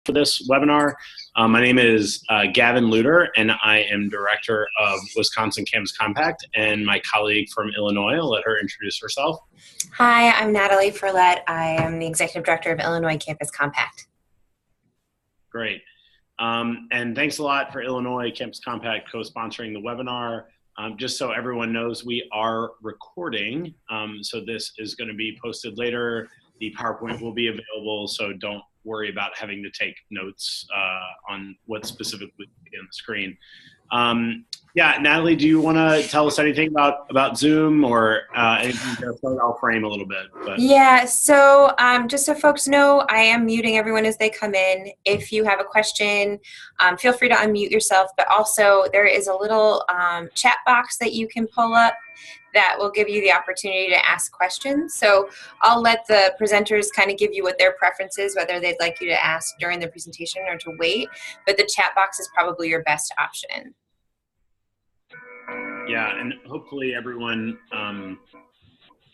for this webinar. My name is Gavin Luter, and I am Director of Wisconsin Campus Compact, and my colleague from Illinois, I'll let her introduce herself. Hi, I'm Natalie Furlette. I am the Executive Director of Illinois Campus Compact. Great. And thanks a lot for Illinois Campus Compact co-sponsoring the webinar. Just so everyone knows, we are recording, so this is going to be posted later. The PowerPoint will be available, so don't worry about having to take notes on what specifically on the screen. Yeah, Natalie, do you want to tell us anything about Zoom or anything there? I'll frame a little bit. But. Yeah, so just so folks know, I am muting everyone as they come in. If you have a question, feel free to unmute yourself, but also there is a little chat box that you can pull up that will give you the opportunity to ask questions. So I'll let the presenters kind of give you what their preference is, whether they'd like you to ask during the presentation or to wait, but the chat box is probably your best option. Yeah, and hopefully everyone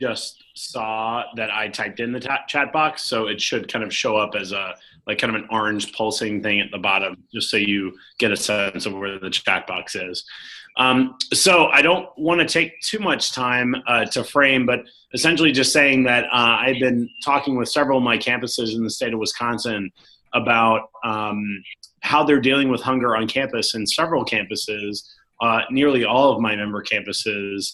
just saw that I typed in the chat box, so it should kind of show up as a kind of an orange pulsing thing at the bottom, just so you get a sense of where the chat box is. So I don't want to take too much time to frame, but essentially just saying that I've been talking with several of my campuses in the state of Wisconsin about how they're dealing with hunger on campus, and several campuses, nearly all of my member campuses,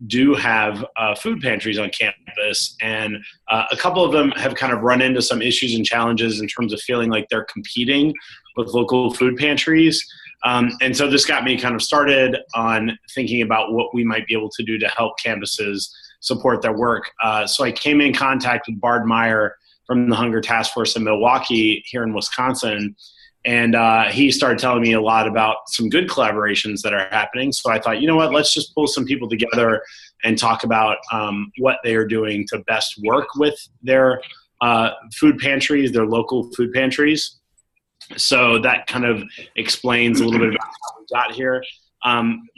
do have food pantries on campus, and a couple of them have kind of run into some issues and challenges in terms of feeling like they're competing with local food pantries. And so this got me kind of started on thinking about what we might be able to do to help campuses support their work. So I came in contact with Bard Meyer from the Hunger Task Force in Milwaukee here in Wisconsin, and he started telling me a lot about some good collaborations that are happening. So I thought, you know what, let's just pull some people together and talk about what they are doing to best work with their food pantries, their local food pantries. So that kind of explains a little bit about how we got here.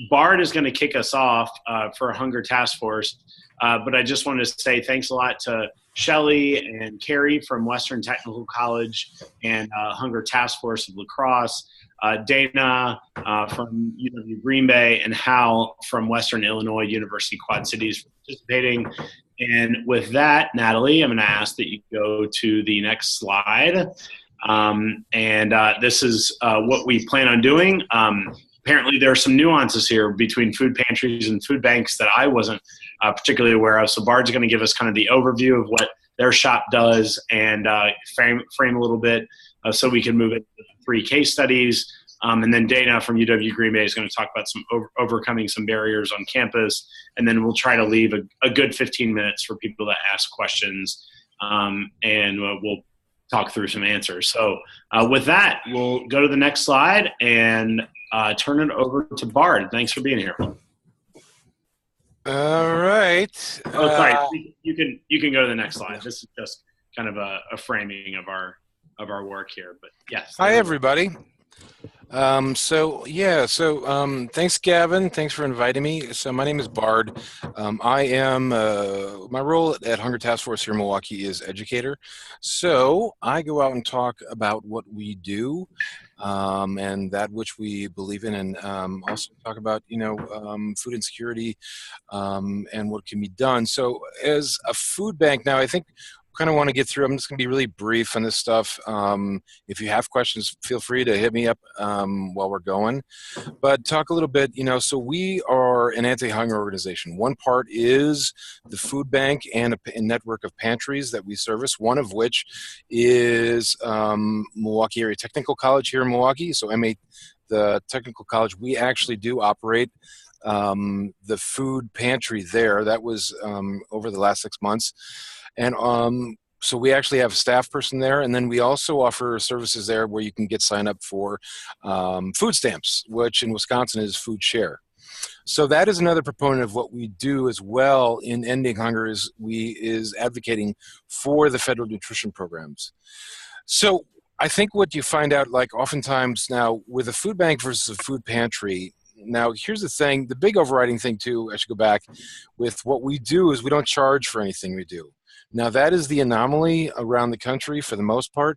Bard is going to kick us off for Hunger Task Force, but I just wanted to say thanks a lot to Shelley and Carrie from Western Technical College and Hunger Task Force of La Crosse, Dana from UW Green Bay, and Hal from Western Illinois University Quad Cities for participating. And with that, Natalie, I'm going to ask that you go to the next slide. This is what we plan on doing. Apparently there are some nuances here between food pantries and food banks that I wasn't particularly aware of. So Bard's going to give us kind of the overview of what their shop does and frame a little bit so we can move into the 3 case studies. And then Dana from UW Green Bay is going to talk about some overcoming some barriers on campus. And then we'll try to leave a good 15 minutes for people to ask questions. And we'll talk through some answers. So with that, we'll go to the next slide and turn it over to Bard. Thanks for being here. All right. Oh, sorry. You can go to the next slide. This is just kind of a framing of our work here. But yes. Hi, everybody. Thanks, Gavin. Thanks for inviting me. So my name is Bard. I am, my role at Hunger Task Force here in Milwaukee is educator. So I go out and talk about what we do and that which we believe in, and also talk about, food insecurity and what can be done. So as a food bank now, I think kind of want to get through. I'm just going to be really brief on this stuff. If you have questions, feel free to hit me up while we're going. But talk a little bit, so we are an anti-hunger organization. One part is the food bank and a network of pantries that we service, one of which is Milwaukee Area Technical College here in Milwaukee. So M8, the technical college, we actually do operate the food pantry there. That was over the last 6 months. And so we actually have a staff person there, and then we also offer services there where you can get signed up for food stamps, which in Wisconsin is food share. So that is another proponent of what we do as well in ending hunger is advocating for the federal nutrition programs. So I think what you find out, like oftentimes now with a food bank versus a food pantry, now here's the thing, the big overriding thing too, I should go back, with what we do is we don't charge for anything we do. Now that is the anomaly around the country for the most part.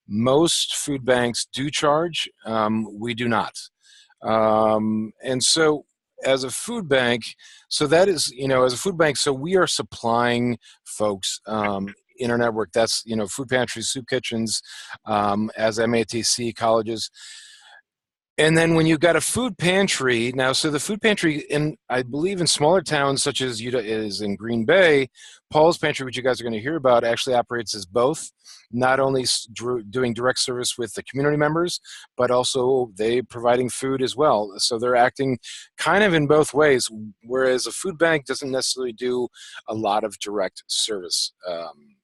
Most food banks do charge. We do not. And so as a food bank, so that is, as a food bank, so we are supplying folks in our network. That's, food pantries, soup kitchens, as MATC colleges. And then when you've got a food pantry, now, so the food pantry, I believe in smaller towns such as Utah is in Green Bay, Paul's Pantry, which you guys are going to hear about, actually operates as both, not only doing direct service with the community members, but also they providing food as well. So they're acting kind of in both ways, whereas a food bank doesn't necessarily do a lot of direct service.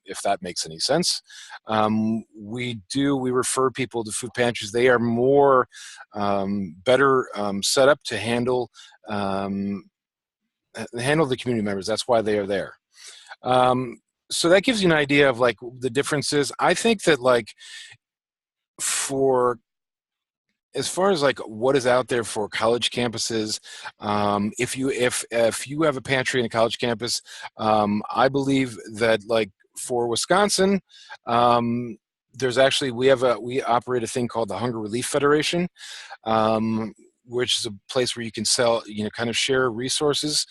If that makes any sense. We refer people to food pantries. They are more better set up to handle the community members. That's why they are there. So that gives you an idea of like the differences. I think that like as far as like what is out there for college campuses, if you have a pantry in a college campus, I believe that like for Wisconsin, there's actually we operate a thing called the Hunger Relief Federation, which is a place where you can sell, kind of share resources.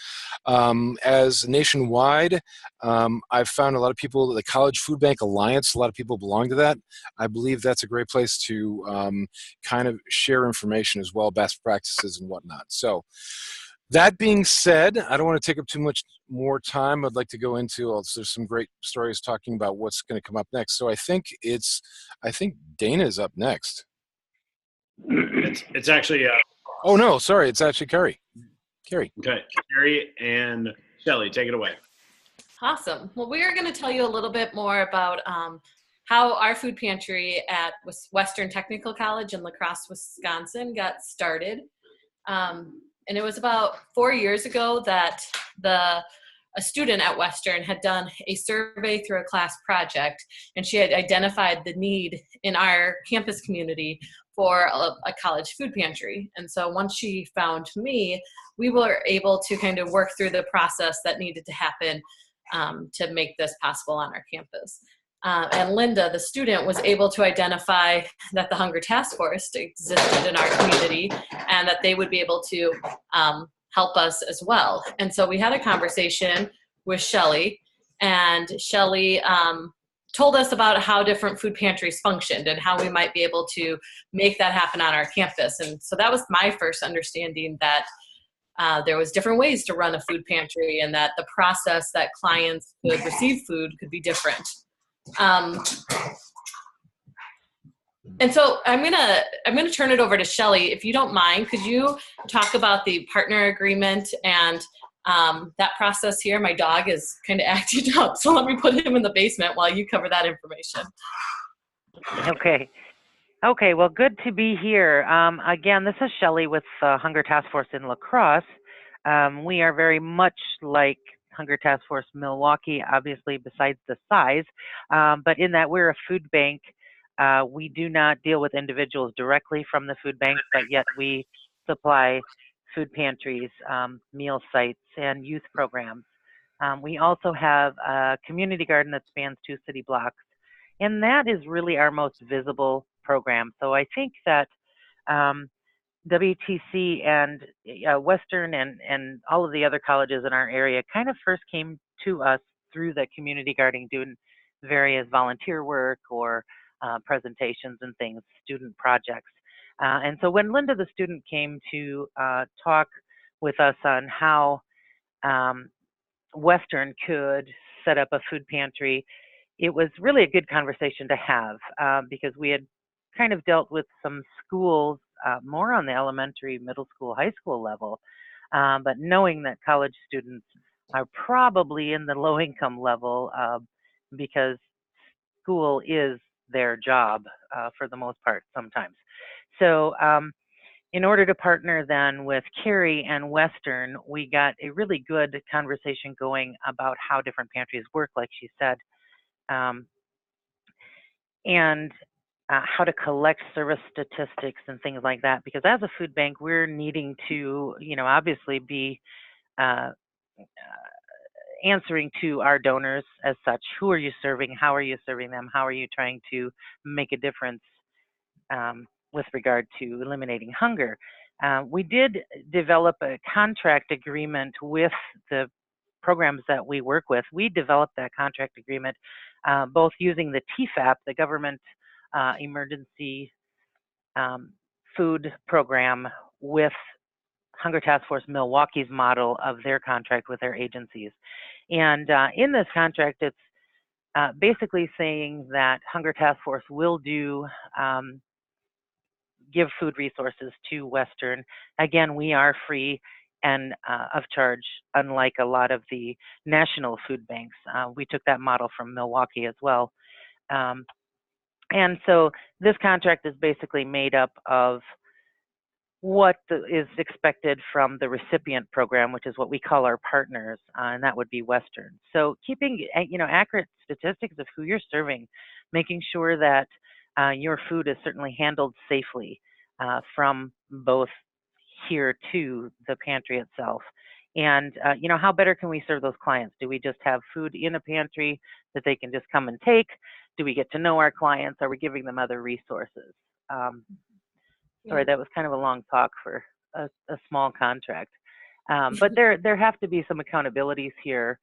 As nationwide, I've found a lot of people, the College Food Bank Alliance, a lot of people belong to that. I believe that's a great place to kind of share information as well, best practices and whatnot. So that being said, I don't want to take up too much more time. I'd like to go into, there's some great stories talking about what's going to come up next. So I think Dana's up next. It's actually oh no, sorry, it's actually Carrie. Okay, Carrie and Shelley, take it away. Awesome. Well, we are going to tell you a little bit more about how our food pantry at Western Technical College in La Crosse, Wisconsin got started. And it was about 4 years ago that a student at Western had done a survey through a class project, and she had identified the need in our campus community for a college food pantry. And so once she found me, we were able to kind of work through the process that needed to happen to make this possible on our campus. And Linda, the student, was able to identify that the Hunger Task Force existed in our community and that they would be able to help us as well. And so we had a conversation with Shelley, and Shelley told us about how different food pantries functioned and how we might be able to make that happen on our campus. And so that was my first understanding that there was different ways to run a food pantry, and that the process that clients could receive food could be different. And so I'm gonna turn it over to Shelley. If you don't mind, could you talk about the partner agreement and that process here? My dog is kind of acting up, so let me put him in the basement while you cover that information. Okay, well, good to be here. Again, this is Shelley with Hunger Task Force in La Crosse. We are very much like Hunger Task Force Milwaukee, obviously, besides the size, but in that we're a food bank. We do not deal with individuals directly from the food bank, but yet we supply food pantries, meal sites, and youth programs. We also have a community garden that spans 2 city blocks, and that is really our most visible program. So I think that WTC and Western and all of the other colleges in our area kind of first came to us through the community gardening, doing various volunteer work or presentations and things, student projects. And so when Linda, the student, came to talk with us on how Western could set up a food pantry, it was really a good conversation to have because we had kind of dealt with some schools more on the elementary, middle school, high school level, but knowing that college students are probably in the low income level because school is their job for the most part sometimes. So in order to partner then with Carrie and Western, we got a really good conversation going about how different pantries work, like she said, and how to collect service statistics and things like that. Because as a food bank, we're needing to, obviously be answering to our donors as such. Who are you serving? How are you serving them? How are you trying to make a difference with regard to eliminating hunger? We did develop a contract agreement with the programs that we work with. We developed that contract agreement both using the TFAP, the Government Emergency Food Program, with Hunger Task Force Milwaukee's model of their contract with their agencies. And in this contract, it's basically saying that Hunger Task Force will give food resources to Western. Again, we are free and of charge, unlike a lot of the national food banks. We took that model from Milwaukee as well. And so this contract is basically made up of what is expected from the recipient program, which is what we call our partners, and that would be Western. So keeping accurate statistics of who you're serving, making sure that your food is certainly handled safely from both here to the pantry itself. And how better can we serve those clients? Do we just have food in a pantry that they can just come and take? Do we get to know our clients? Are we giving them other resources? Sorry, that was kind of a long talk for a small contract. But there have to be some accountabilities here,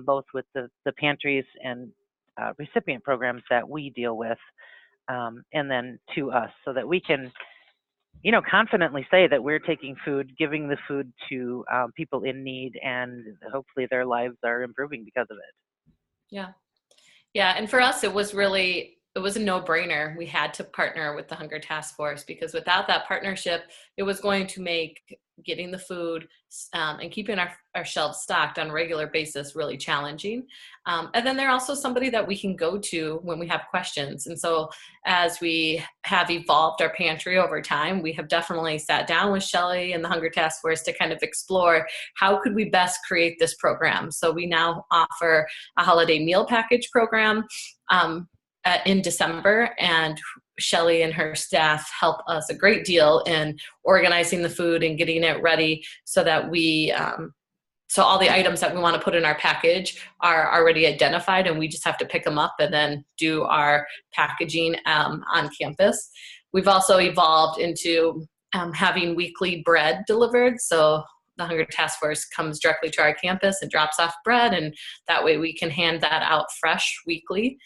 both with the pantries and recipient programs that we deal with, and then to us, so that we can, confidently say that we're taking food, giving the food to people in need, and hopefully their lives are improving because of it. Yeah. Yeah. And for us, it was a no-brainer. We had to partner with the Hunger Task Force, because without that partnership, it was going to make getting the food and keeping our shelves stocked on a regular basis really challenging. And then they're also somebody that we can go to when we have questions. And so as we have evolved our pantry over time, we have definitely sat down with Shelley and the Hunger Task Force to kind of explore how could we best create this program. So we now offer a holiday meal package program in December, and Shelley and her staff help us a great deal in organizing the food and getting it ready so that so all the items that we want to put in our package are already identified, and we just have to pick them up and then do our packaging on campus. We've also evolved into having weekly bread delivered. So the Hunger Task Force comes directly to our campus and drops off bread, and that way we can hand that out fresh weekly.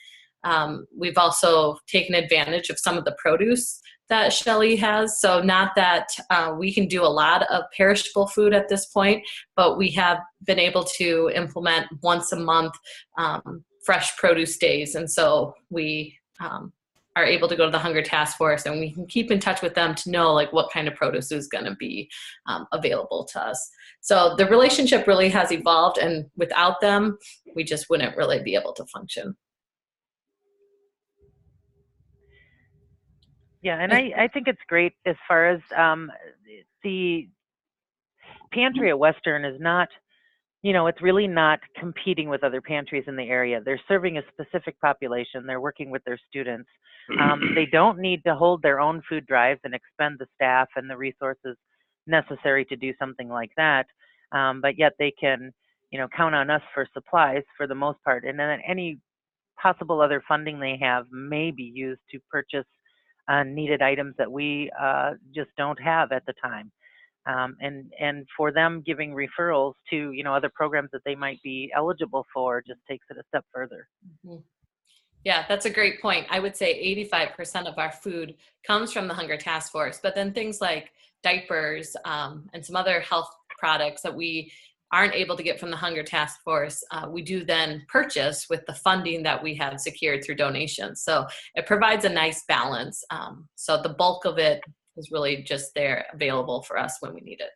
We've also taken advantage of some of the produce that Shelley has. So not that we can do a lot of perishable food at this point, but we have been able to implement once a month fresh produce days. And so we are able to go to the Hunger Task Force, and we can keep in touch with them to know what kind of produce is going to be available to us. So the relationship really has evolved, and without them, we just wouldn't really be able to function. Yeah, and I think it's great as far as the pantry at Western is not, it's really not competing with other pantries in the area. They're serving a specific population. They're working with their students. They don't need to hold their own food drives and expend the staff and the resources necessary to do something like that. But yet they can, count on us for supplies for the most part. And then any possible other funding they have may be used to purchase needed items that we just don't have at the time. And for them giving referrals to, other programs that they might be eligible for just takes it a step further. Mm-hmm. Yeah, that's a great point. I would say 85% of our food comes from the Hunger Task Force, but then things like diapers and some other health products that we aren't able to get from the Hunger Task Force, we do then purchase with the funding that we have secured through donations. So it provides a nice balance. So the bulk of it is really just there available for us when we need it.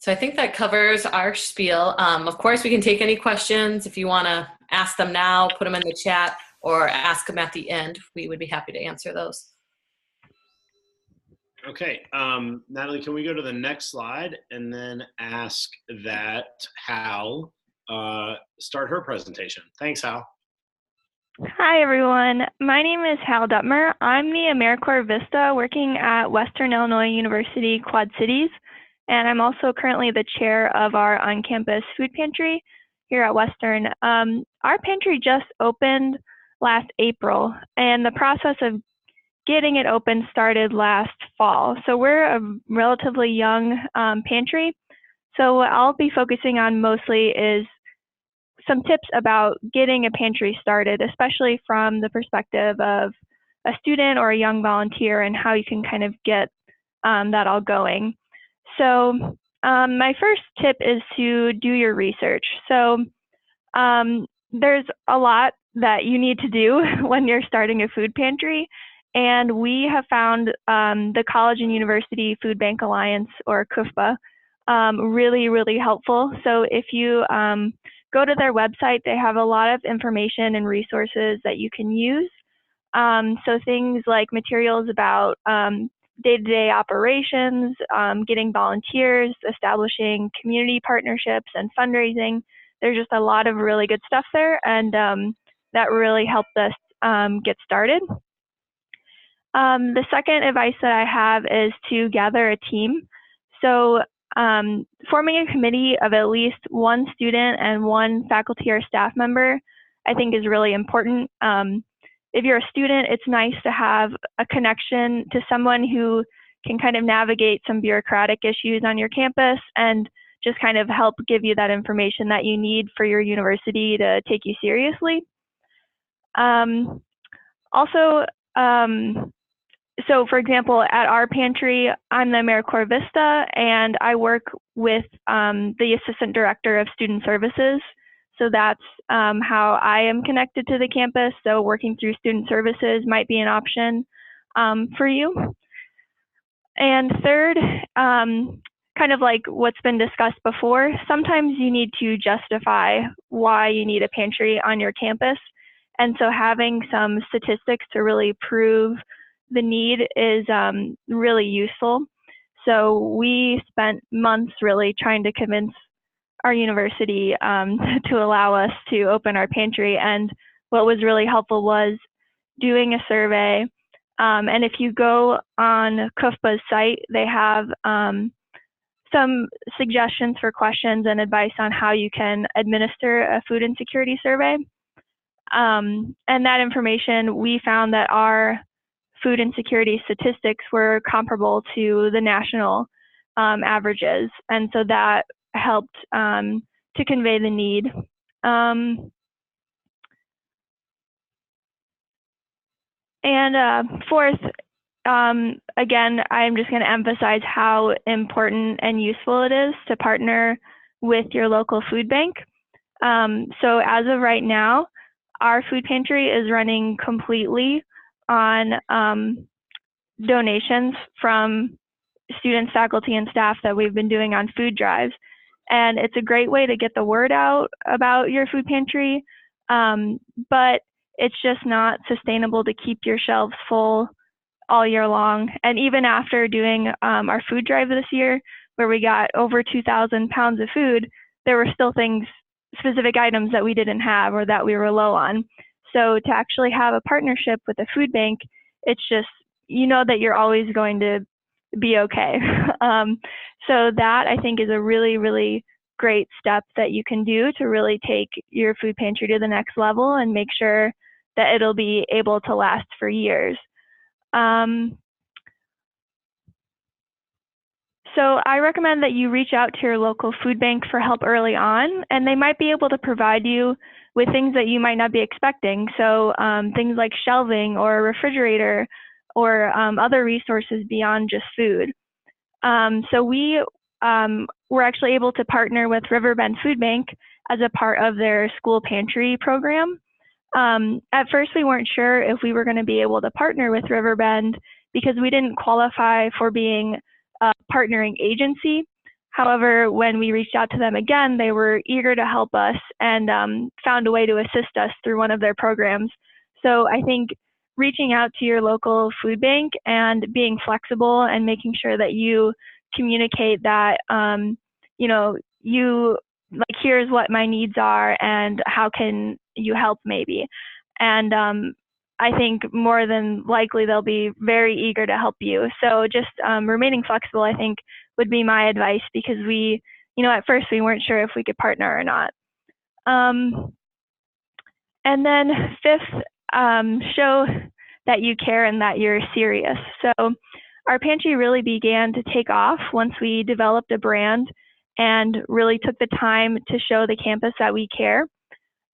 So I think that covers our spiel. Of course, we can take any questions. If you want to ask them now, put them in the chat, or ask them at the end. We would be happy to answer those. Okay, Natalie, can we go to the next slide and then ask that Hal start her presentation? Thanks, Hal. Hi, everyone. My name is Hal Dutmer. I'm the AmeriCorps Vista working at Western Illinois University Quad Cities, and I'm also currently the chair of our on-campus food pantry here at Western. Our pantry just opened last April, and the process of getting it open started last fall. So we're a relatively young pantry. So what I'll be focusing on mostly is some tips about getting a pantry started, especially from the perspective of a student or a young volunteer, and how you can kind of get that all going. So my first tip is to do your research. So there's a lot that you need to do when you're starting a food pantry. And we have found the College and University Food Bank Alliance, or CUFBA, really, really helpful. So if you go to their website, they have a lot of information and resources that you can use. So things like materials about day-to-day operations, getting volunteers, establishing community partnerships, and fundraising. There's just a lot of really good stuff there, and that really helped us get started. The second advice that I have is to gather a team. So forming a committee of at least one student and one faculty or staff member, I think, is really important. If you're a student, it's nice to have a connection to someone who can kind of navigate some bureaucratic issues on your campus and just kind of help give you that information that you need for your university to take you seriously. So for example, at our pantry, I'm the AmeriCorps Vista, and I work with the Assistant Director of Student Services. So that's how I am connected to the campus. So working through student services might be an option for you. And third, kind of like what's been discussed before, sometimes you need to justify why you need a pantry on your campus. And so having some statistics to really prove the need is really useful. So we spent months really trying to convince our university to allow us to open our pantry. And what was really helpful was doing a survey. And if you go on CUFBA's site, they have some suggestions for questions and advice on how you can administer a food insecurity survey. And that information, we found that our food insecurity statistics were comparable to the national averages. And so that helped to convey the need. And fourth, again, I'm just going to emphasize how important and useful it is to partner with your local food bank. So as of right now, our food pantry is running completely on donations from students, faculty, and staff that we've been doing on food drives. And it's a great way to get the word out about your food pantry, but it's just not sustainable to keep your shelves full all year long. And even after doing our food drive this year, where we got over 2,000 pounds of food, there were still things, specific items that we didn't have or that we were low on. So to actually have a partnership with a food bank, it's just, you know that you're always going to be okay. So that, I think, is a really, really great step that you can do to really take your food pantry to the next level and make sure that it'll be able to last for years. So I recommend that you reach out to your local food bank for help early on, and they might be able to provide you with things that you might not be expecting. So things like shelving or a refrigerator or other resources beyond just food. So we were actually able to partner with Riverbend Food Bank as a part of their school pantry program. At first, we weren't sure if we were going to be able to partner with Riverbend because we didn't qualify for being a partnering agency. However, when we reached out to them again, they were eager to help us and found a way to assist us through one of their programs. So I think reaching out to your local food bank and being flexible and making sure that you communicate that, you know, you, like, here's what my needs are and how can you help maybe. And I think more than likely they'll be very eager to help you. So just remaining flexible, I think, would be my advice, because we, at first we weren't sure if we could partner or not. And then fifth, show that you care and that you're serious. So our pantry really began to take off once we developed a brand and really took the time to show the campus that we care.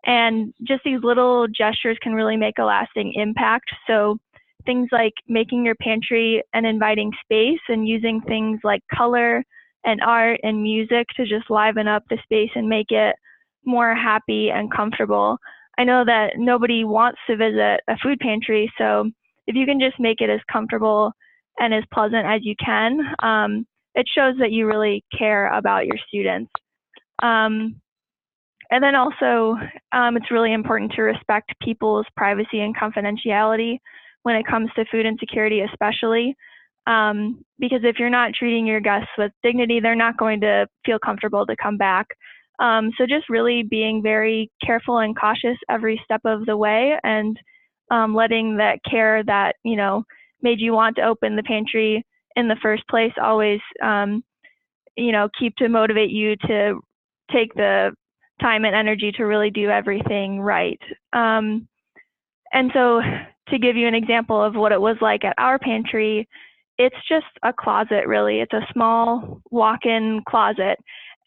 And just these little gestures can really make a lasting impact. So things like making your pantry an inviting space and using things like color and art and music to just liven up the space and make it more happy and comfortable. I know that nobody wants to visit a food pantry, so if you can just make it as comfortable and as pleasant as you can, it shows that you really care about your students. And then also, it's really important to respect people's privacy and confidentiality when it comes to food insecurity, especially, because if you're not treating your guests with dignity, they're not going to feel comfortable to come back. So just really being very careful and cautious every step of the way, and letting that care that, made you want to open the pantry in the first place always, keep to motivate you to take the time and energy to really do everything right. And so to give you an example of what it was like at our pantry, it's just a closet, really. It's a small walk-in closet.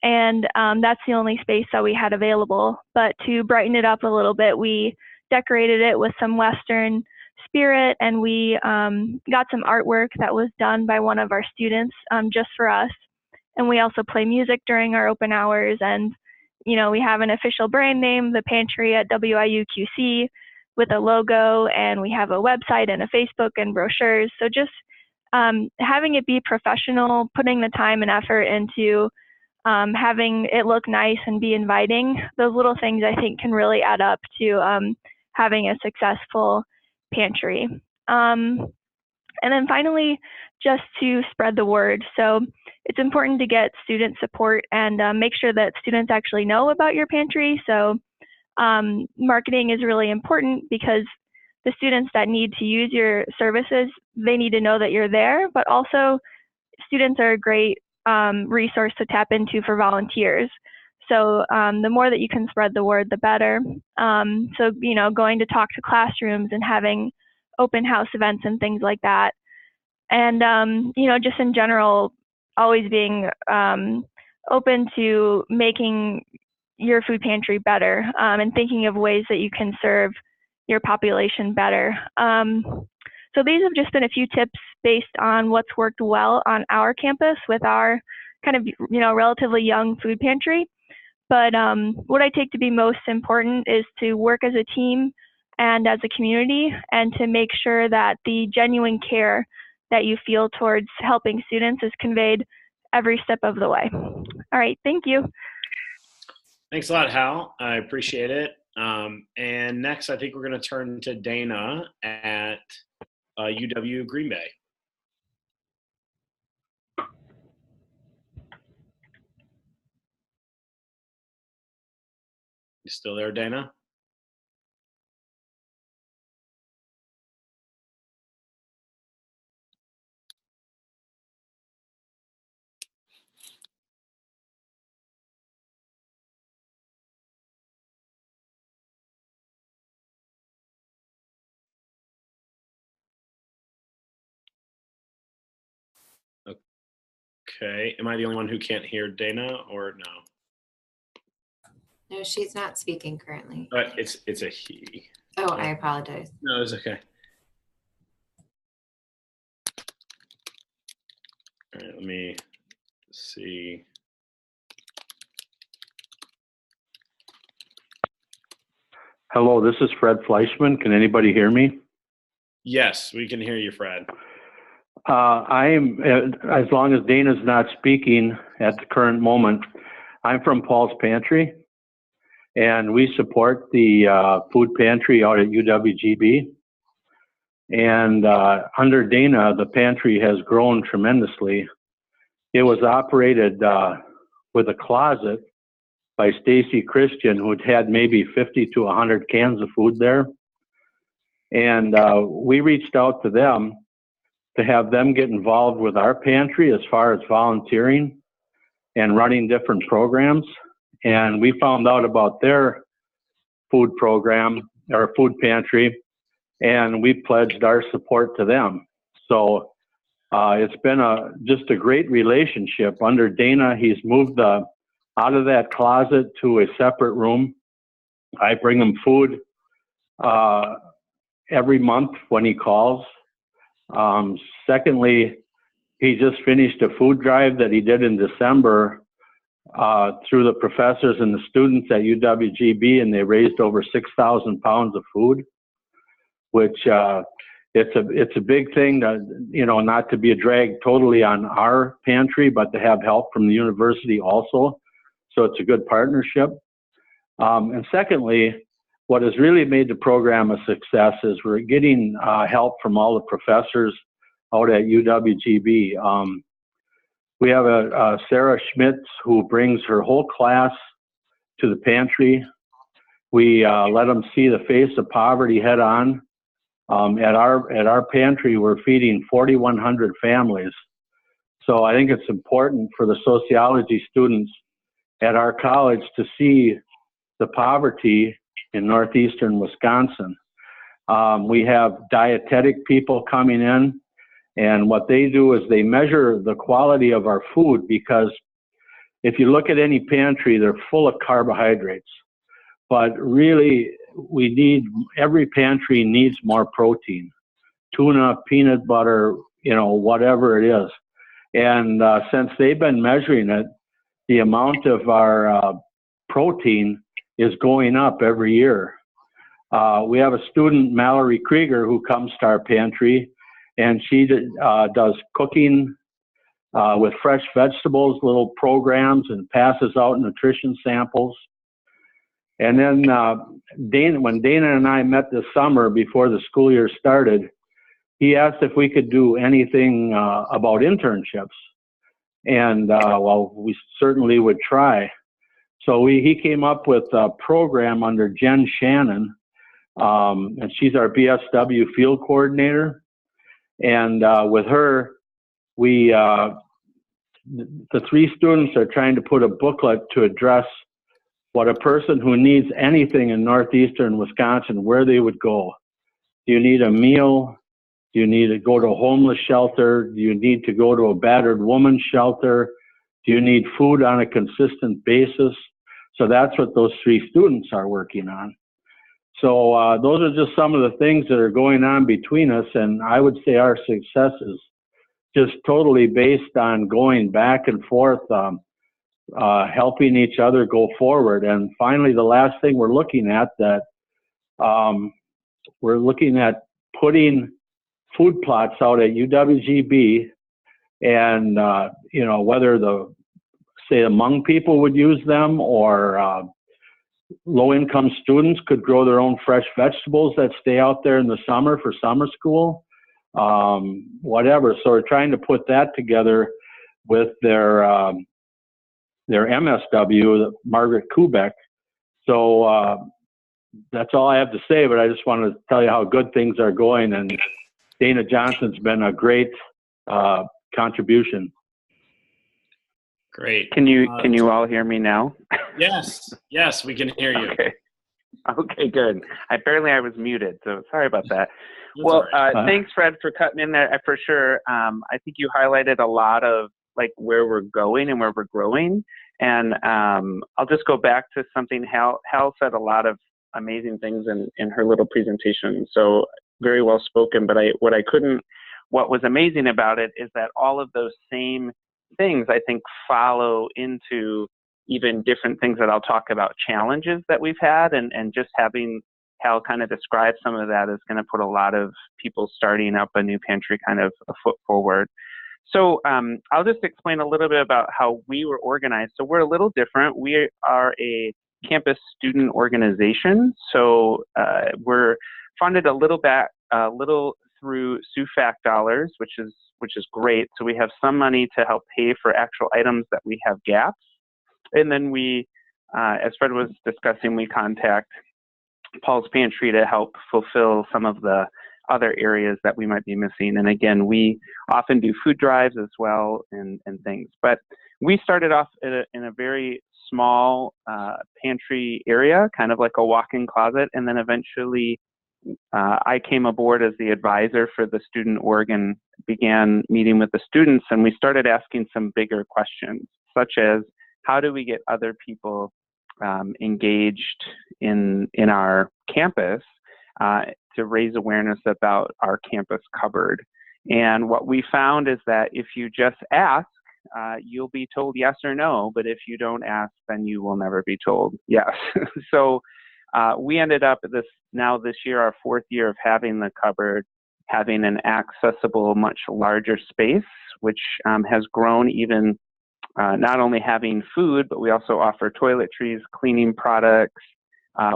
And that's the only space that we had available. But to brighten it up a little bit, we decorated it with some Western spirit, and we got some artwork that was done by one of our students just for us. And we also play music during our open hours. And, we have an official brand name, the Pantry at WIUQC, with a logo, and we have a website and a Facebook and brochures. So just having it be professional, putting the time and effort into having it look nice and be inviting, those little things I think can really add up to having a successful pantry. And then finally, just to spread the word. So it's important to get student support and make sure that students actually know about your pantry. So marketing is really important, because the students that need to use your services, they need to know that you're there, but also students are a great resource to tap into for volunteers. So the more that you can spread the word, the better. So, going to talk to classrooms and having open house events and things like that. And, just in general, always being open to making your food pantry better and thinking of ways that you can serve your population better. So these have just been a few tips based on what's worked well on our campus with our kind of, relatively young food pantry. But what I take to be most important is to work as a team and as a community, and to make sure that the genuine care that you feel towards helping students is conveyed every step of the way. All right, thank you. Thanks a lot, Hal. I appreciate it. And next, I think we're going to turn to Dana at UW Green Bay. You still there, Dana? Okay. Am I the only one who can't hear Dana, or no? No, she's not speaking currently. It's a he. Oh, I apologize. No, it's okay. All right, let me see. Hello, this is Fred Fleischman. Can anybody hear me? Yes, we can hear you, Fred. I am, as long as Dana's not speaking at the current moment, I'm from Paul's Pantry, and we support the food pantry out at UWGB. And under Dana, the pantry has grown tremendously. It was operated with a closet by Stacy Christian, who'd had maybe 50 to 100 cans of food there. And we reached out to them to have them get involved with our pantry as far as volunteering and running different programs. And we found out about their food program, or food pantry, and we pledged our support to them. So it's been just a great relationship. Under Dana, he's moved out of that closet to a separate room. I bring him food every month when he calls. Secondly, he just finished a food drive that he did in December through the professors and the students at UWGB, and they raised over 6,000 pounds of food, which it's a big thing to, not to be a drag totally on our pantry, but to have help from the university also. So it's a good partnership. And secondly, what has really made the program a success is we're getting help from all the professors out at UWGB. We have a Sarah Schmitz who brings her whole class to the pantry. We let them see the face of poverty head on. At our pantry, we're feeding 4,100 families. So I think it's important for the sociology students at our college to see the poverty in northeastern Wisconsin. We have dietetic people coming in, and what they do is they measure the quality of our food, because if you look at any pantry, they're full of carbohydrates. But really, every pantry needs more protein. Tuna, peanut butter, whatever it is. And since they've been measuring it, the amount of our protein is going up every year. We have a student, Mallory Krieger, who comes to our pantry, and she does cooking with fresh vegetables, little programs, and passes out nutrition samples. And then when Dana and I met this summer before the school year started, he asked if we could do anything about internships. And we certainly would try. So he came up with a program under Jen Shannon, and she's our BSW field coordinator. And with her, the 3 students are trying to put a booklet to address what a person who needs anything in northeastern Wisconsin, where they would go. Do you need a meal? Do you need to go to a homeless shelter? Do you need to go to a battered woman's shelter? Do you need food on a consistent basis? So that's what those 3 students are working on. So those are just some of the things that are going on between us, and I would say our success is just totally based on going back and forth, helping each other go forward. And finally, the last thing we're looking at we're looking at putting food plots out at UWGB, and whether the Hmong people would use them, or low-income students could grow their own fresh vegetables that stay out there in the summer for summer school, whatever. So we're trying to put that together with their MSW, Margaret Kubek. So that's all I have to say, but I just want to tell you how good things are going, and Dana Johnson's been a great contribution. Great. Can you all hear me now? Yes, we can hear you. Okay, good. I was muted, so sorry about that. Thanks, Fred, for cutting in there for sure. I think you highlighted a lot of where we're going and where we're growing. And I'll just go back to something Hal said a lot of amazing things in her little presentation. So very well spoken. But what was amazing about it is that all of those same things, I think, follow into even different things that I'll talk about, challenges that we've had, and just having Hal kind of describe some of that is going to put a lot of people starting up a new pantry kind of a foot forward. So I'll just explain a little bit about how we were organized. So we're a little different. We are a campus student organization. So we're funded a little through SUFAC dollars, which is great. So we have some money to help pay for actual items that we have gaps. And then we, as Fred was discussing, we contact Paul's Pantry to help fulfill some of the other areas that we might be missing. And again, we often do food drives as well and things. But we started off in a very small pantry area, kind of like a walk-in closet, and then eventually I came aboard as the advisor for the student org and began meeting with the students, and we started asking some bigger questions, such as how do we get other people engaged in our campus to raise awareness about our campus cupboard. And what we found is that if you just ask, you'll be told yes or no, but if you don't ask, then you will never be told yes. So we ended up this year, our 4th year of having the cupboard, having an accessible, much larger space, which has grown even not only having food, but we also offer toiletries, cleaning products.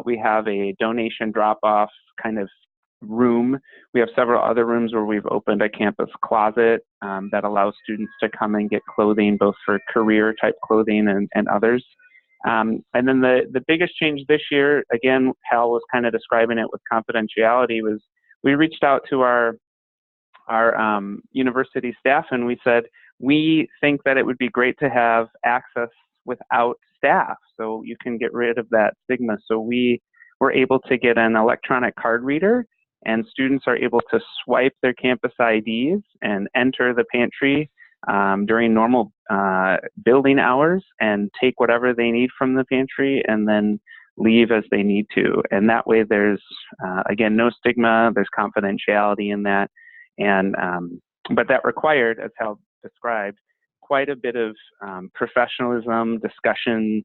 We have a donation drop-off kind of room. We have several other rooms where we've opened a campus closet that allows students to come and get clothing, both for career type clothing and others. And then the biggest change this year, again, Hal was kind of describing it with confidentiality, was we reached out to our university staff and we said, we think that it would be great to have access without staff, so you can get rid of that stigma. So we were able to get an electronic card reader, and students are able to swipe their campus IDs and enter the pantry during normal building hours and take whatever they need from the pantry and then leave as they need to. And that way there's, again, no stigma, there's confidentiality in that. And but that required, as Hal described, quite a bit of professionalism, discussion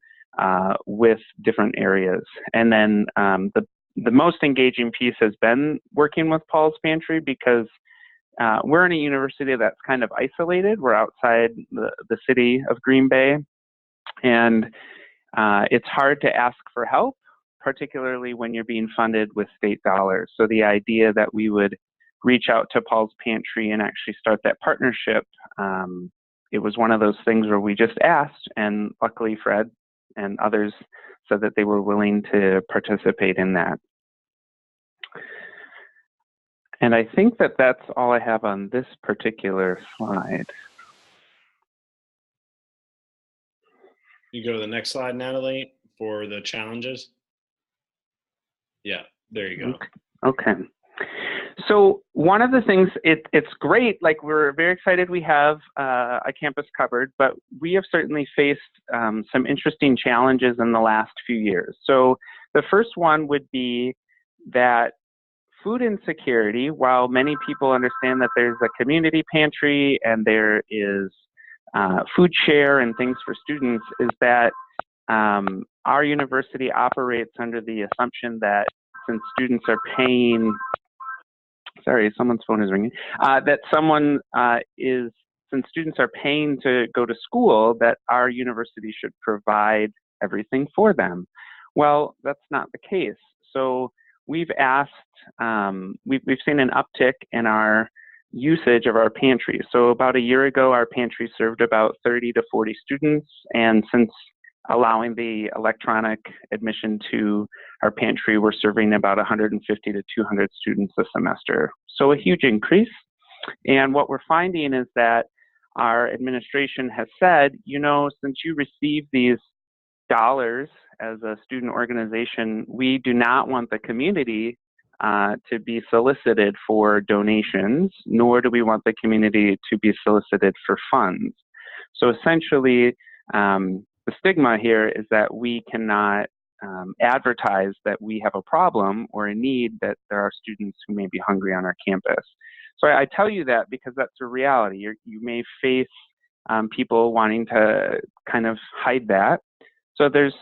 with different areas. And then the most engaging piece has been working with Paul's Pantry, because we're in a university that's kind of isolated. We're outside the city of Green Bay, and it's hard to ask for help, particularly when you're being funded with state dollars. So the idea that we would reach out to Paul's Pantry and actually start that partnership, it was one of those things where we just asked, and luckily Fred and others said that they were willing to participate in that. And I think that that's all I have on this particular slide. You go to the next slide, Natalie, for the challenges. Yeah, there you go. Okay. So one of the things, it's great, like we're very excited we have a campus cupboard, but we have certainly faced some interesting challenges in the last few years. So the first one would be that food insecurity, while many people understand that there's a community pantry and there is food share and things for students, is that our university operates under the assumption that since students are paying, sorry, someone's phone is ringing, since students are paying to go to school, that our university should provide everything for them. Well, that's not the case. So we've asked, we've seen an uptick in our usage of our pantry. So about a year ago, our pantry served about 30 to 40 students, and since allowing the electronic admission to our pantry, we're serving about 150 to 200 students a semester. So a huge increase. And what we're finding is that our administration has said, you know, since you receive these dollars as a student organization, we do not want the community to be solicited for donations, nor do we want the community to be solicited for funds. So essentially, the stigma here is that we cannot advertise that we have a problem or a need, that there are students who may be hungry on our campus. So I tell you that because that's a reality. You may face people wanting to kind of hide that. So there's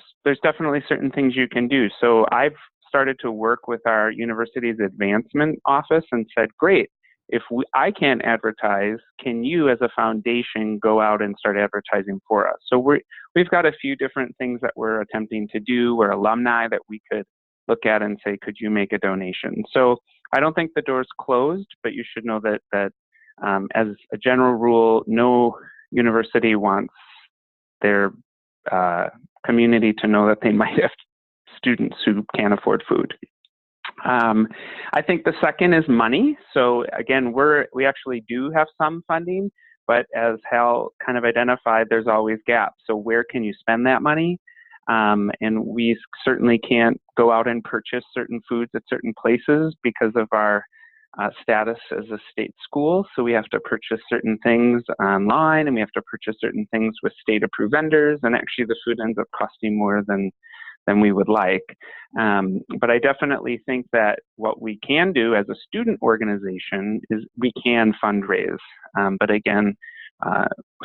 definitely certain things you can do. So I've started to work with our university's advancement office and said, great, if I can't advertise, can you as a foundation go out and start advertising for us? So we've got a few different things that we're attempting to do. We're alumni that we could look at and say, could you make a donation? So I don't think the door's closed, but you should know that as a general rule, no university wants their community to know that they might have students who can't afford food. I think the second is money. So again, we actually do have some funding, but as Hal kind of identified, there's always gaps. So where can you spend that money? And we certainly can't go out and purchase certain foods at certain places because of our status as a state school. So we have to purchase certain things online, and we have to purchase certain things with state-approved vendors. And actually, the food ends up costing more than we would like. But I definitely think that what we can do as a student organization is we can fundraise. But again,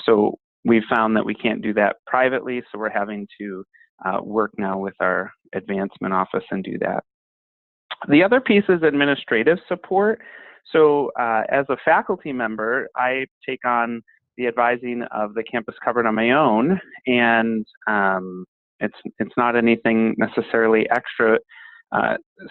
so we've found that we can't do that privately, so we're having to work now with our advancement office and do that. The other piece is administrative support. So as a faculty member, I take on the advising of the campus cupboard on my own, and it's not anything necessarily extra,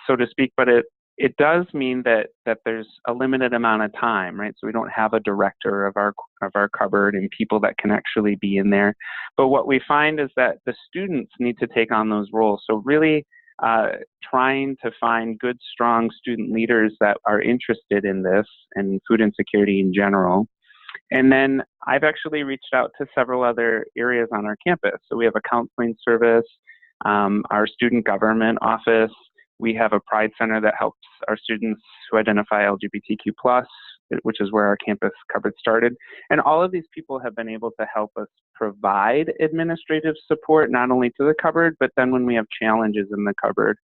so to speak, but it does mean that there's a limited amount of time, right? So we don't have a director of our cupboard and people that can actually be in there. But what we find is that the students need to take on those roles. So really trying to find good, strong student leaders that are interested in this and food insecurity in general. And then I've actually reached out to several other areas on our campus. So we have a counseling service, our student government office. We have a Pride Center that helps our students who identify LGBTQ+, which is where our campus cupboard started. And all of these people have been able to help us provide administrative support, not only to the cupboard, but then when we have challenges in the cupboard,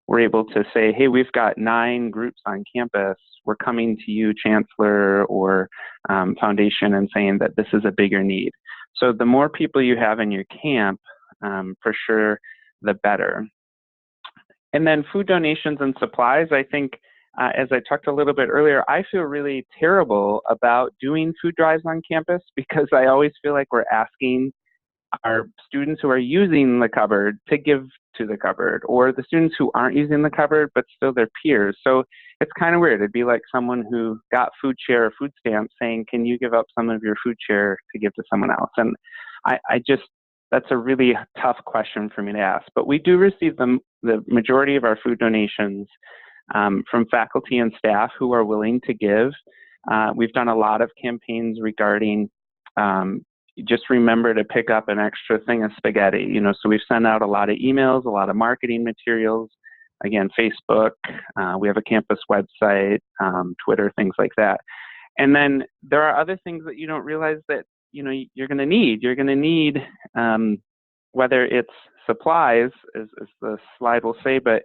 we're able to say, hey, we've got 9 groups on campus. We're coming to you, Chancellor or Foundation, and saying that this is a bigger need. So the more people you have in your camp, for sure, the better. And then food donations and supplies. I think, as I talked a little bit earlier, I feel really terrible about doing food drives on campus because I always feel like we're asking our students who are using the cupboard to give to the cupboard, or the students who aren't using the cupboard but still their peers. So it's kind of weird. It'd be like someone who got food share or food stamps saying, can you give up some of your food share to give to someone else? And I just, that's a really tough question for me to ask. But we do receive the majority of our food donations from faculty and staff who are willing to give. We've done a lot of campaigns regarding just remember to pick up an extra thing of spaghetti. So we've sent out a lot of emails, a lot of marketing materials, again, Facebook, we have a campus website, Twitter, things like that. And then there are other things that you don't realize that, you're going to need. You're going to need, whether it's supplies, as the slide will say, but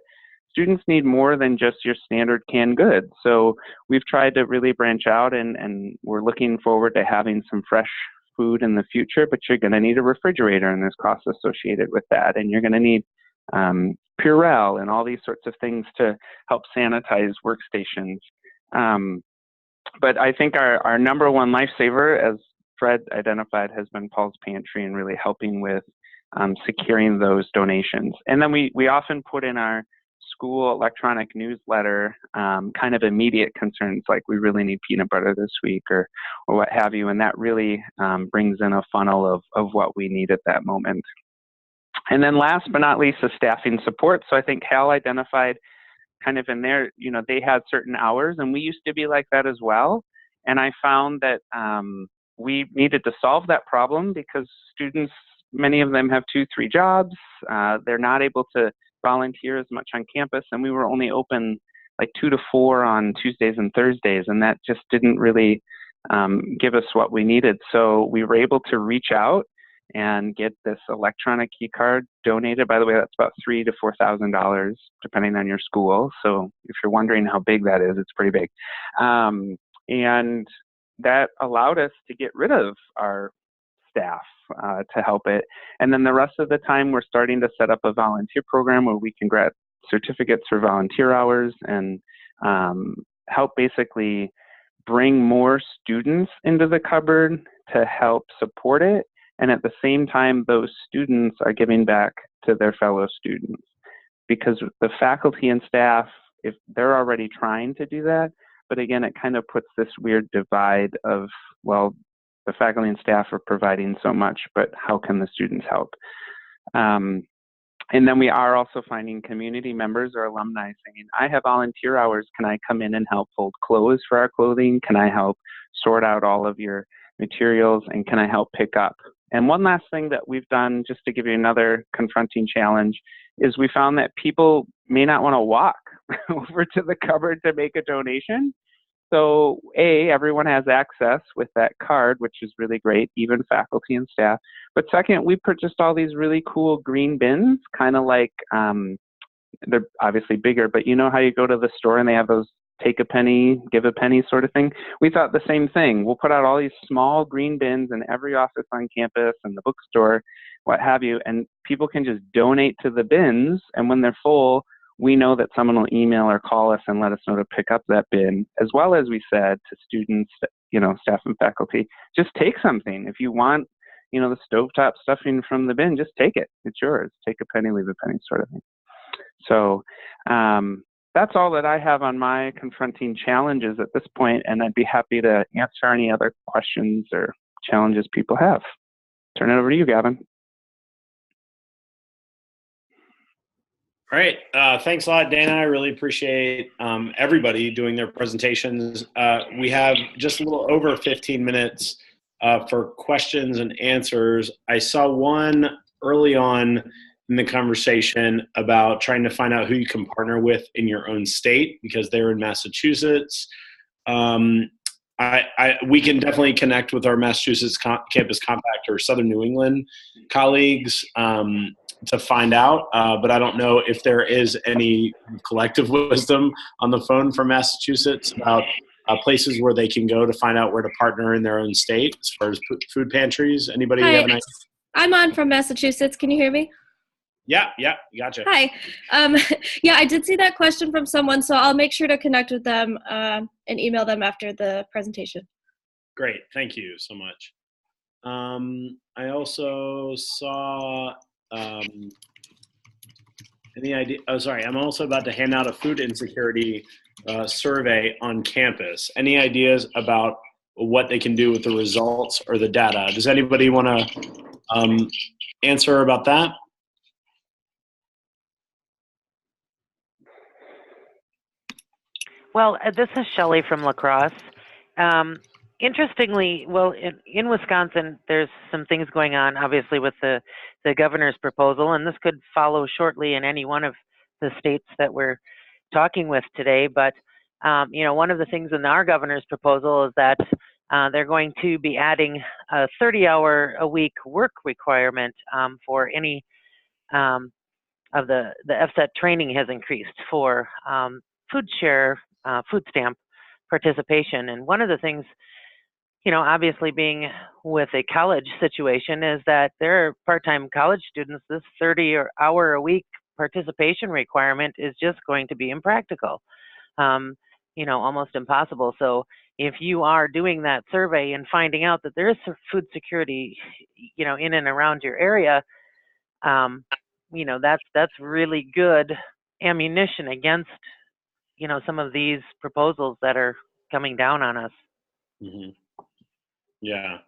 students need more than just your standard canned goods. So we've tried to really branch out, and we're looking forward to having some fresh food in the future, but you're going to need a refrigerator, and there's costs associated with that. And you're going to need Purell and all these sorts of things to help sanitize workstations. But I think our number one lifesaver, as Fred identified, has been Paul's Pantry and really helping with securing those donations. And then we often put in our school electronic newsletter kind of immediate concerns, like we really need peanut butter this week or what have you, and that really brings in a funnel of what we need at that moment. And then last but not least is staffing support. So I think Hal identified kind of in there, they had certain hours, and we used to be like that as well. And I found that we needed to solve that problem because students, many of them have 2-3 jobs. They're not able to volunteer as much on campus, and we were only open like 2 to 4 on Tuesdays and Thursdays, and that just didn't really give us what we needed. So we were able to reach out and get this electronic key card donated. By the way, that's about $3,000 to $4,000 depending on your school. So if you're wondering how big that is, it's pretty big. And that allowed us to get rid of our staff to help it. And then the rest of the time, we're starting to set up a volunteer program where we can get certificates for volunteer hours and help basically bring more students into the cupboard to help support it. And at the same time, those students are giving back to their fellow students, because the faculty and staff, if they're already trying to do that, but again, it kind of puts this weird divide of, well, the faculty and staff are providing so much, but how can the students help? And then we are also finding community members or alumni saying, I have volunteer hours. Can I come in and help fold clothes for our clothing? Can I help sort out all of your materials? And can I help pick up? And one last thing that we've done, just to give you another confronting challenge, is we found that people may not want to walk over to the cupboard to make a donation. So everyone has access with that card, which is really great, even faculty and staff. But second, we purchased all these really cool green bins, kind of like, they're obviously bigger, but you know how you go to the store and they have those take a penny, give a penny sort of thing? We thought the same thing. We'll put out all these small green bins in every office on campus and the bookstore, what have you, and people can just donate to the bins, and when they're full, we know that someone will email or call us and let us know to pick up that bin, as well as we said to students, staff and faculty, just take something. If you want, the stovetop stuffing from the bin, just take it. It's yours. Take a penny, leave a penny sort of thing. So that's all that I have on my confronting challenges at this point, and I'd be happy to answer any other questions or challenges people have. Turn it over to you, Gavin. All right. Thanks a lot, Dana. I really appreciate everybody doing their presentations. We have just a little over 15 minutes for questions and answers. I saw one early on in the conversation about trying to find out who you can partner with in your own state, because they're in Massachusetts. We can definitely connect with our Massachusetts Campus Compact or Southern New England colleagues to find out, but I don't know if there is any collective wisdom on the phone from Massachusetts about places where they can go to find out where to partner in their own state as far as food pantries. Anybody have an idea? I'm on from Massachusetts. Can you hear me? Yeah, gotcha. Hi. Yeah, I did see that question from someone, so I'll make sure to connect with them and email them after the presentation. Great, thank you so much. I also saw any idea? Oh, sorry. I'm also about to hand out a food insecurity survey on campus. Any ideas about what they can do with the results or the data? Does anybody want to answer about that? Well, this is Shelley from La Crosse. Interestingly, well, in Wisconsin, there's some things going on, obviously, with the governor's proposal, and this could follow shortly in any one of the states that we're talking with today. But, one of the things in our governor's proposal is that they're going to be adding a 30-hour-a-week work requirement for any of the FSET training has increased for food stamp participation. And one of the things, obviously being with a college situation, is that there are part-time college students. This 30-hour-a-week participation requirement is just going to be impractical, almost impossible. So if you are doing that survey and finding out that there is food security, in and around your area, that's really good ammunition against, some of these proposals that are coming down on us. Mm-hmm. Yeah.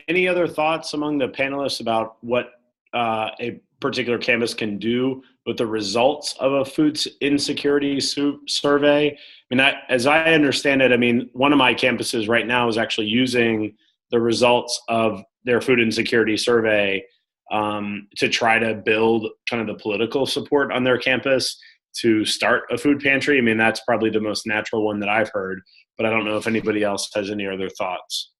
Any other thoughts among the panelists about what a particular campus can do with the results of a food insecurity survey? As I understand it, one of my campuses right now is actually using the results of their food insecurity survey to try to build kind of the political support on their campus to start a food pantry. That's probably the most natural one that I've heard, but I don't know if anybody else has any other thoughts.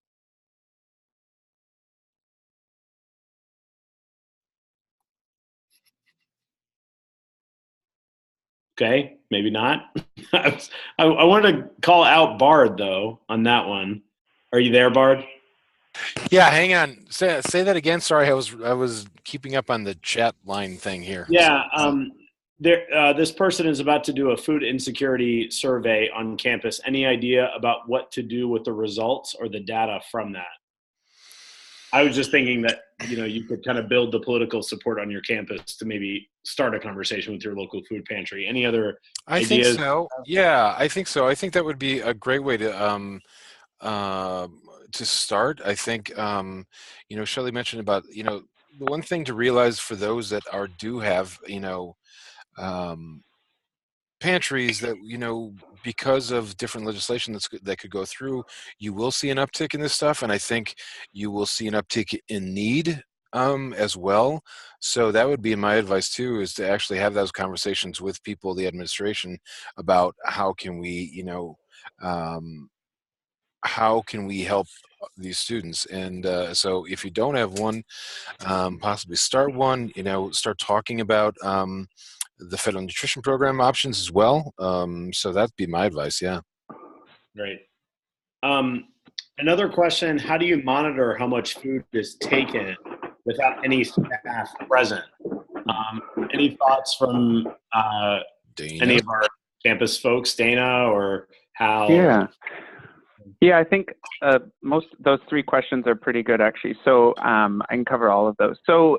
Okay, maybe not. I wanted to call out Bard, though, on that one. Are you there, Bard? Yeah, hang on. Say that again. Sorry, I was keeping up on the chat line thing here. Yeah, this person is about to do a food insecurity survey on campus. Any idea about what to do with the results or the data from that? I was just thinking that, you could kind of build the political support on your campus to maybe start a conversation with your local food pantry. Any other ideas? I think so. Yeah, I think so. I think that would be a great way to start. I think, Shelley mentioned about, the one thing to realize for those that do have, pantries, that because of different legislation that could go through, you will see an uptick in this stuff, and I think you will see an uptick in need as well. So that would be my advice too, is to actually have those conversations with people, the administration, about how can we help these students. And so if you don't have one, possibly start one. Start talking about the federal nutrition program options as well. So that'd be my advice. Yeah. Great. Another question: how do you monitor how much food is taken without any staff present? Any thoughts from any of our campus folks, Dana or Hal? Yeah, I think most those three questions are pretty good, actually. So I can cover all of those. So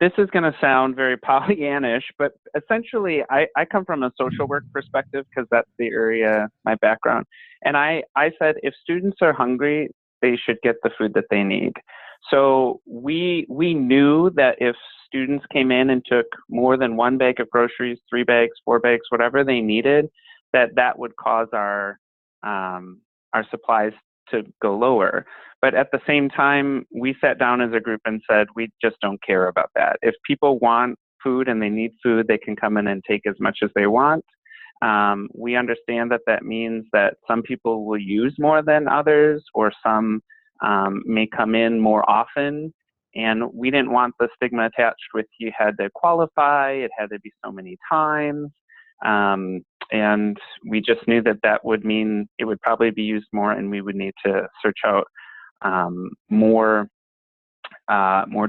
this is going to sound very Pollyannish, but essentially I come from a social work perspective because that's the area, my background. And I said if students are hungry, they should get the food that they need. So we knew that if students came in and took more than one bag of groceries, 3 bags, 4 bags, whatever they needed, that would cause our supplies to go lower. But at the same time, we sat down as a group and said, we just don't care about that. If people want food and they need food, they can come in and take as much as they want. We understand that means that some people will use more than others, or some may come in more often. And we didn't want the stigma attached with you had to qualify, it had to be so many times. And we just knew that would mean it would probably be used more, and we would need to search out more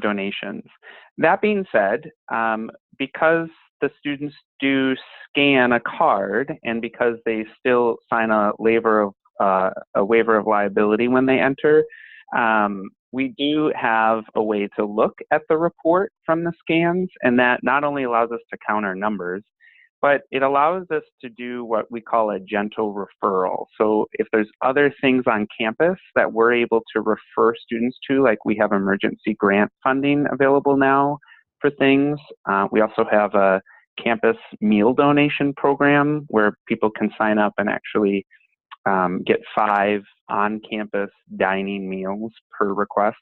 donations. That being said, because the students do scan a card, and because they still sign a waiver of liability when they enter, we do have a way to look at the report from the scans, and that not only allows us to count our numbers, but it allows us to do what we call a gentle referral. So if there's other things on campus that we're able to refer students to, like we have emergency grant funding available now for things. We also have a campus meal donation program where people can sign up and actually get 5 on-campus dining meals per request.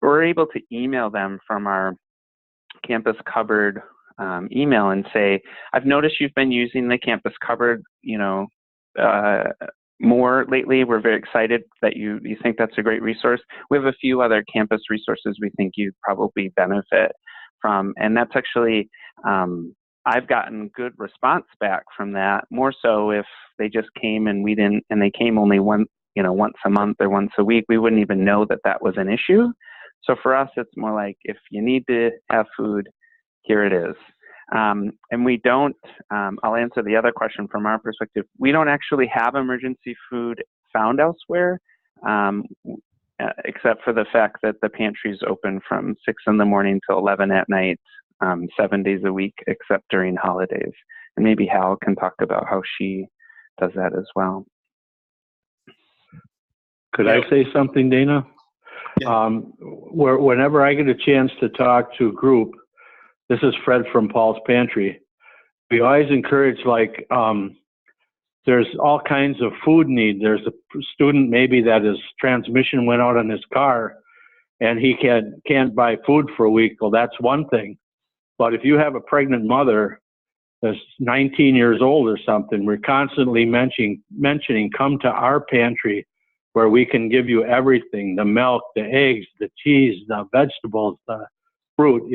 We're able to email them from our campus cupboard email and say, I've noticed you've been using the campus cupboard, more lately. We're very excited that you think that's a great resource. We have a few other campus resources we think you'd probably benefit from. And that's actually, I've gotten good response back from that, more so if they just came and they came only once a month or once a week, we wouldn't even know that was an issue. So for us, it's more like, if you need to have food, here it is. And we don't, I'll answer the other question from our perspective. We don't actually have emergency food found elsewhere, except for the fact that the pantry is open from 6 in the morning till 11 at night, 7 days a week, except during holidays. And maybe Hal can talk about how she does that as well. Could I say something, Dana? Yeah. Whenever I get a chance to talk to a group, this is Fred from Paul's Pantry, we always encourage, there's all kinds of food need. There's a student maybe that his transmission went out on his car and he can't buy food for a week. Well, that's one thing. But if you have a pregnant mother that's 19 years old or something, we're constantly mentioning come to our pantry where we can give you everything, the milk, the eggs, the cheese, the vegetables, the fruit,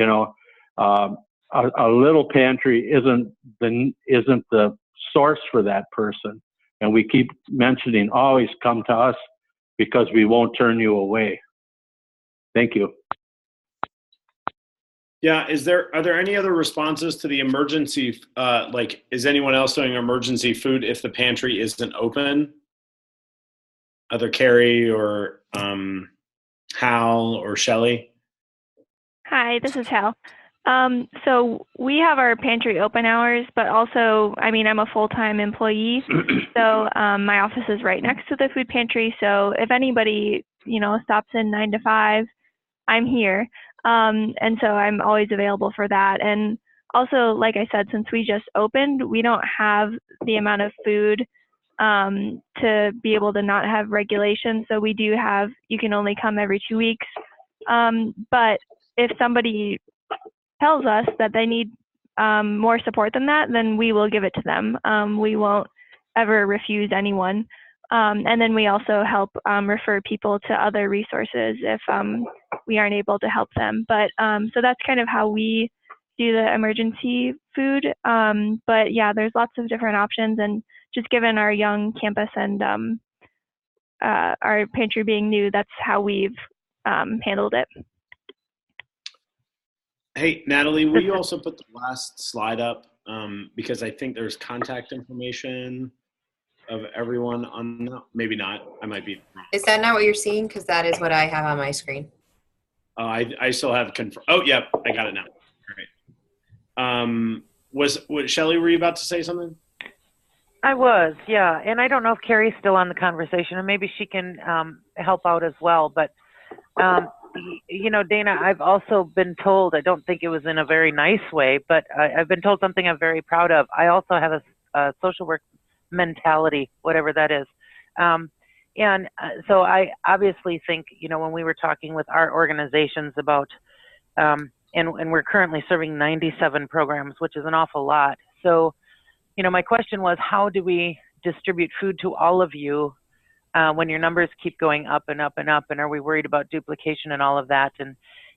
a little pantry isn't the source for that person. And we keep mentioning, always come to us because we won't turn you away. Thank you. Yeah, are there any other responses to the emergency, is anyone else doing emergency food if the pantry isn't open? Either Carrie or Hal or Shelley? Hi, this is Hal. So we have our pantry open hours, but also, I'm a full-time employee, so my office is right next to the food pantry. So if anybody, stops in 9 to 5, I'm here. And so I'm always available for that. And also, like I said, since we just opened, we don't have the amount of food to be able to not have regulations. So we do have, you can only come every 2 weeks. But if somebody tells us that they need more support than that, then we will give it to them. We won't ever refuse anyone. And then we also help refer people to other resources if we aren't able to help them. But so that's kind of how we do the emergency food. But yeah, there's lots of different options, and just given our young campus and our pantry being new, that's how we've handled it. Hey, Natalie, will you also put the last slide up? Because I think there's contact information of everyone on that. Maybe not. I might be wrong. Is that not what you're seeing? Because that is what I have on my screen. I still have oh, yep, I got it now. All right. Was Shelley, were you about to say something? I was, yeah. And I don't know if Carrie's still on the conversation, and maybe she can help out as well. But, you know, Dana, I've also been told, I don't think it was in a very nice way, but I've been told something I'm very proud of. I also have a social work mentality, whatever that is. So I obviously think, you know, when we were talking with our organizations about, and we're currently serving 97 programs, which is an awful lot. So, you know, my question was, how do we distribute food to all of you when your numbers keep going up and up and up? And are we worried about duplication and all of that?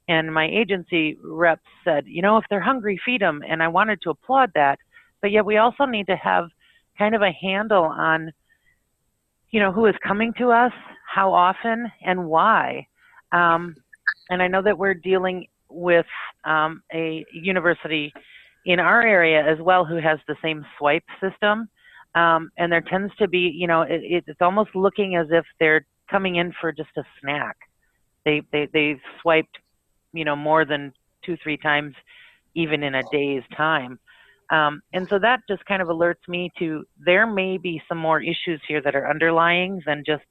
And my agency rep said, you know, if they're hungry, feed them. And I wanted to applaud that. But yet we also need to have kind of a handle on, you know, who is coming to us, how often, and why. And I know that we're dealing with a university in our area as well who has the same swipe system. And there tends to be, you know, it's almost looking as if they're coming in for just a snack. They've swiped, you know, more than 2-3 times, even in a day's time. And so that just kind of alerts me to there may be some more issues here that are underlying than just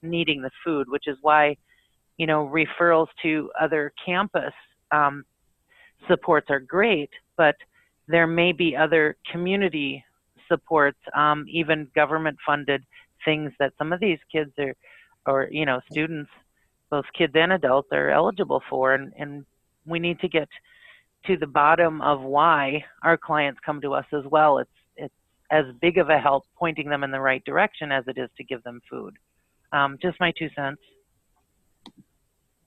needing the food, which is why, you know, referrals to other campus supports are great, but there may be other community supports, even government funded things that some of these kids are, or, you know, students, both kids and adults, are eligible for. And we need to get to the bottom of why our clients come to us as well. It's as big of a help pointing them in the right direction as it is to give them food. Just my 2 cents.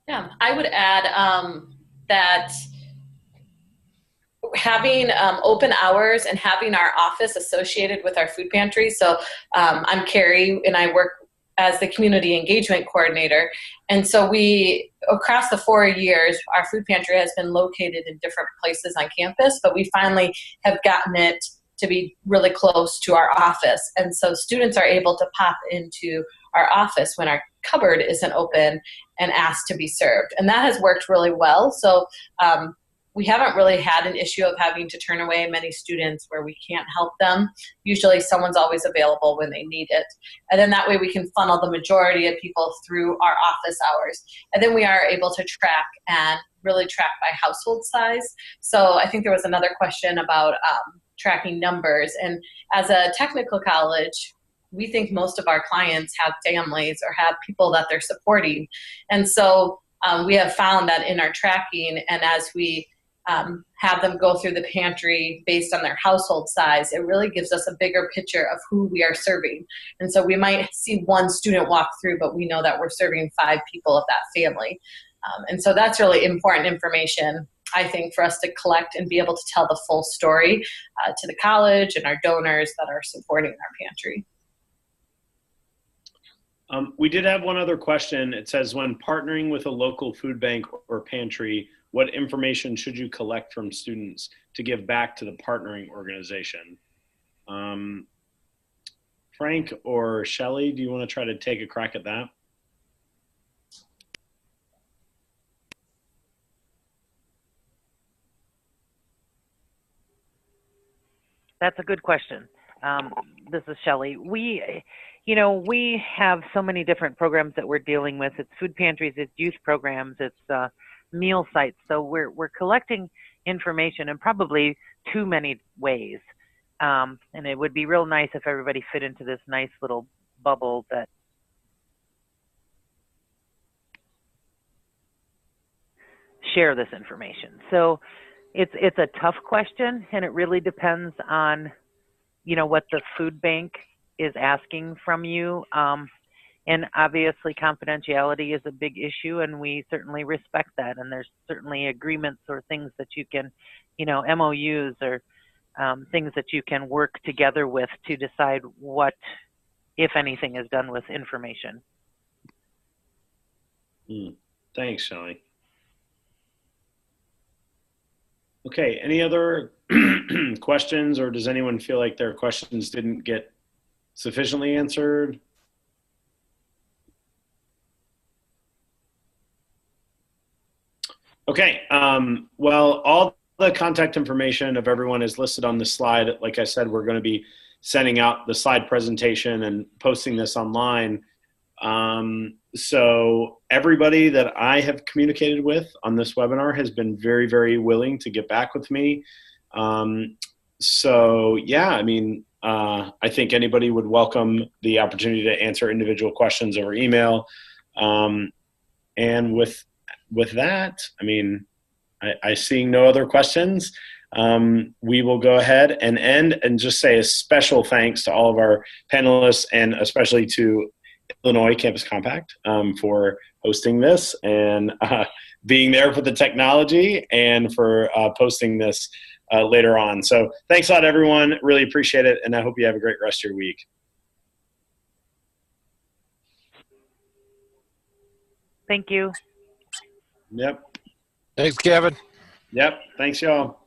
Yeah, I would add that having open hours and having our office associated with our food pantry. So I'm Carrie, and I work as the community engagement coordinator. And so we, across the 4 years, our food pantry has been located in different places on campus, but we finally have gotten it to be really close to our office. And so students are able to pop into our office when our cupboard isn't open and ask to be served. And that has worked really well. So we haven't really had an issue of having to turn away many students where we can't help them. Usually someone's always available when they need it. And then that way we can funnel the majority of people through our office hours. And then we are able to track and really track by household size. So I think there was another question about tracking numbers. And as a technical college, we think most of our clients have families or have people that they're supporting. And so we have found that in our tracking, and as we have them go through the pantry based on their household size, it really gives us a bigger picture of who we are serving. And so we might see one student walk through, but we know that we're serving 5 people of that family. And so that's really important information, I think, for us to collect and be able to tell the full story to the college and our donors that are supporting our pantry. We did have one other question. It says, when partnering with a local food bank or pantry, what information should you collect from students to give back to the partnering organization? Frank or Shelley, do you want to try to take a crack at that? That's a good question. This is Shelley. We have so many different programs that we're dealing with. It's food pantries, it's youth programs, it's meal sites. So we're collecting information in probably too many ways. And it would be real nice if everybody fit into this nice little bubble that share this information. So it's a tough question, and it really depends on, what the food bank is asking from you. And obviously confidentiality is a big issue, and we certainly respect that. And there's certainly agreements or things that you can, MOUs or things that you can work together with to decide what, if anything, is done with information. Thanks, Shelley. Okay, any other questions, or does anyone feel like their questions didn't get sufficiently answered? Okay, well, all the contact information of everyone is listed on the slide. Like I said, we're going to be sending out the slide presentation and posting this online. So everybody that I have communicated with on this webinar has been very, very willing to get back with me. So yeah, I mean, I think anybody would welcome the opportunity to answer individual questions over email. And with that, I mean, I seeing no other questions. We will go ahead and end and just say a special thanks to all of our panelists, and especially to Illinois Campus Compact for hosting this and being there for the technology and for posting this later on. So thanks a lot, everyone. Really appreciate it, and I hope you have a great rest of your week. Thank you. Yep. Thanks, Kevin. Yep. Thanks, y'all.